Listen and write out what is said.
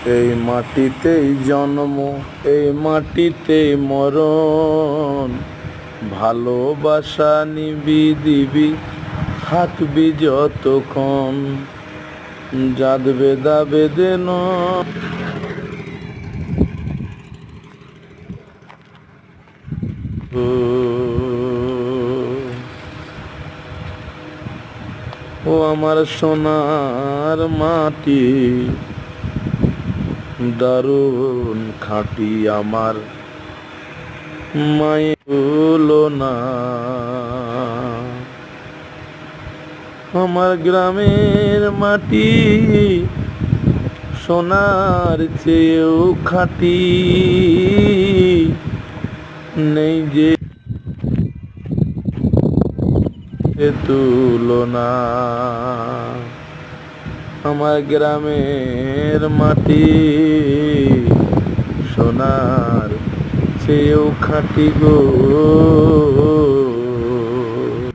এই মাটিতেই জন্ম, এই মাটিতেই মরণ, ভালোবাসা নিবি দিবি থাকবি যতক্ষণ, জাত বেদা বেদে ও আমার সোনার মাটি, দারুণ খাঁটি আমার মায়ের না। আমার গ্রামের মাটি সোনার চেয়েও খাঁটি, নেই যে তুলনা। আমার গ্রামের মাটি সোনার চেয়েও খাঁটি গো।